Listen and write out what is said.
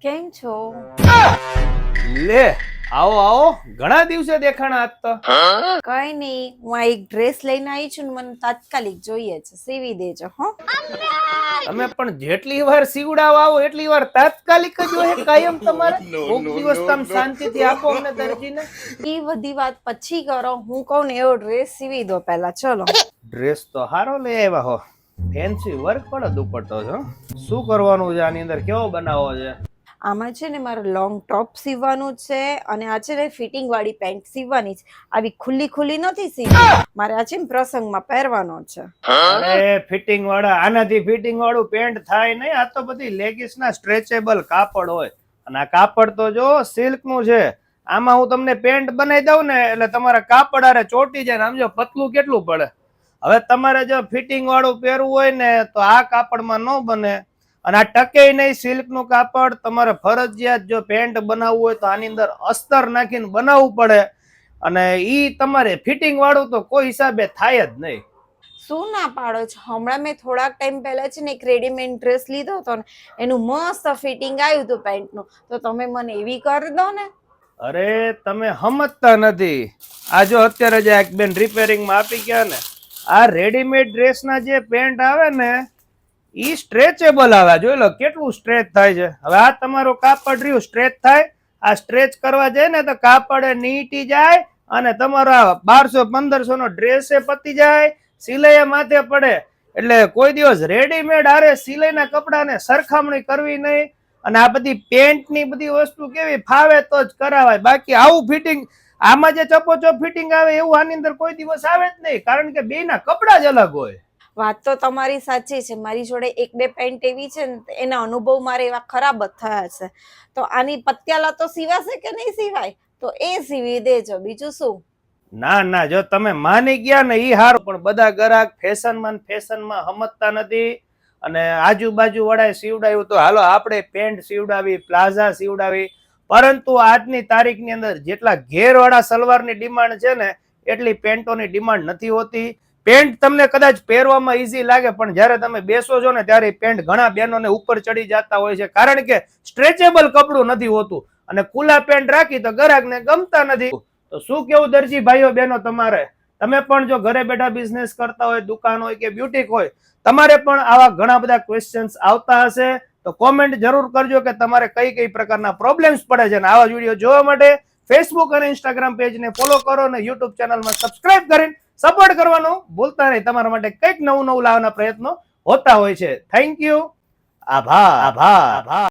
કેમ છો? લે આવો આવો, ઘણા દિવસે દેખાણા આજ તો. કઈ નઈ, હું આ એક ડ્રેસ લઈને આવી છું ને મને તાત્કાલિક જોઈએ છે, સીવી દેજો હો. તમે પણ જેટલી વાર સીવડાવા આવો એટલી વાર તાત્કાલિક જ હોય કાયમ તમારે. કોક દિવસ તમે શાંતિથી આપો અમને દરજીને. ઈ બધી વાત પછી કરો, હું કહું ને એવો ડ્રેસ સીવી દો પહેલા, ચલો. ડ્રેસ તો હારો લઈ આવ્યા હો, ફેન્સી વર્ક વાળો દુપટ્ટો છે. શું કરવાનું છે આની અંદર, કેવો બનાવવો છે? આમાં છે ને મારે લોંગ ટોપ સીવવાનું છે અને આ છે ને ફિટિંગ વાળી પેન્ટ સીવવાની છે. આવી ખુલ્લી ખુલ્લી નથી સીવવી, મારે આ છે ને પ્રસંગમાં પહેરવાનો છે. અરે ફિટિંગ વાળા, આનાથી ફિટિંગ વાળું પેન્ટ થાય નહીં. આ તો બધી લેગીસ ના સ્ટ્રેચેબલ કાપડ હોય અને આ કાપડ તો જો સિલ્ક નું છે. આમાં હું તમને પેન્ટ બનાવી દઉં ને એટલે તમારા કાપડ આરે ચોટી જાય ને. આમ જો પતલું કેટલું પડે. હવે તમારે જો ફિટિંગ વાળું પહેરવું હોય ને તો આ કાપડમાં ન બને અને આ ટકે નહીં. સિલ્ક નું કાપડ તમારે ફરજિયાત જો પેન્ટ બનાવવું હોય તો આની અંદર અસ્તર નાખીને બનાવવું પડે અને ઈ તમારે ફિટિંગ વાળું તો કોઈ હિસાબે થાય જ નહીં. શું ના પાડો છો? હમણાં મેં થોડાક ટાઈમ પહેલા છે ને એક રેડીમેડ ડ્રેસ લીધો હતો ને, એનું મસ્ત ફિટિંગ આવ્યું હતું પેન્ટનું, તો તમે મને એવી કરી દો ને. અરે તમે સમજતા નથી. આ જો અત્યારે જે એક બેન રિપેરિંગમાં આપી ગયા ને, આ રેડીમેડ ડ્રેસના જે પેન્ટ આવે ને ઈ સ્ટ્રેચેબલ આવે. જોઈ લો કેટલું સ્ટ્રેચ થાય છે. હવે આ તમારું કાપડ રહ્યું સ્ટ્રેચ થાય, આ સ્ટ્રેચ કરવા જાય ને તો કાપડ નીટી જાય અને તમારો 1200-1500 નો ડ્રેસ પતી જાય, સિલાઈ માથે પડે. એટલે કોઈ દિવસ રેડીમેડ આરે સિલાઈના કપડાને સરખામણી કરવી નહીં. અને આ બધી પેન્ટ ની બધી વસ્તુ કેવી ફાવે તો જ કરાવાય, બાકી આવું ફિટિંગ આમાં જે ચપોચપ ફિટિંગ આવે એવું આની અંદર કોઈ દિવસ આવે જ નહીં, કારણ કે બેના કપડા જ અલગ હોય. વાત તો તમારી સાચી છે. મારી જોડે એક બે પેન્ટ એવી છે ને એના અનુભવ મારે એવા ખરાબ જ થયા છે. તો આની પત્યાલા તો સીવાશે કે નહીં સીવાય? તો એ સીવી દેજો, બીજું શું. ના ના, જો તમે માની ગયા ને ઈ હારું, પણ બધા ગ્રાહક ફેશનમાં સમજતા નથી અને આજુબાજુ વાળાએ સીવડાવ્યું તો હાલો આપણે પેન્ટ સીવડાવી, પ્લાઝા સીવડાવી. પરંતુ આજની તારીખની અંદર જેટલા ઘેરવાળા સલવારની ડિમાન્ડ છે ને એટલી પેન્ટોની ડિમાન્ડ નથી હોતી. પેન્ટ તમને કદાચ પહેરવામાં ઈઝી લાગે પણ જ્યારે તમે બેસો છો ને ત્યારે પેન્ટ ઘણા બહેનોને ઉપર ચડી જતા હોય છે, કારણ કે સ્ટ્રેચેબલ કપડું નથી હોતું અને ખુલ્લા પેન્ટ રાખી તો ગ્રાહકને ગમતા નથી. તો શું કેવું દરજી ભાઈઓ બહેનો તમારે? તમે પણ જો ઘરે બેઠા બિઝનેસ કરતા હોય, દુકાન હોય કે બ્યુટીક હોય, તમારે પણ આવા ઘણા બધા ક્વેશ્ચન્સ આવતા હશે તો કોમેન્ટ જરૂર કરજો કે તમારે કઈ કઈ પ્રકારના પ્રોબ્લેમ્સ પડે છે. અને આવા વિડીયો જોવા માટે ફેસબુક અને ઇન્સ્ટાગ્રામ પેજને ફોલો કરો અને યુટ્યુબ ચેનલમાં સબસ્ક્રાઇબ કરીને સપોર્ટ કરવાનું ભૂલતા નહીં. તમારા માટે કંઈક નવું નવું લાવવાના પ્રયત્નો હોતા હોય છે. Thank you. આભાર.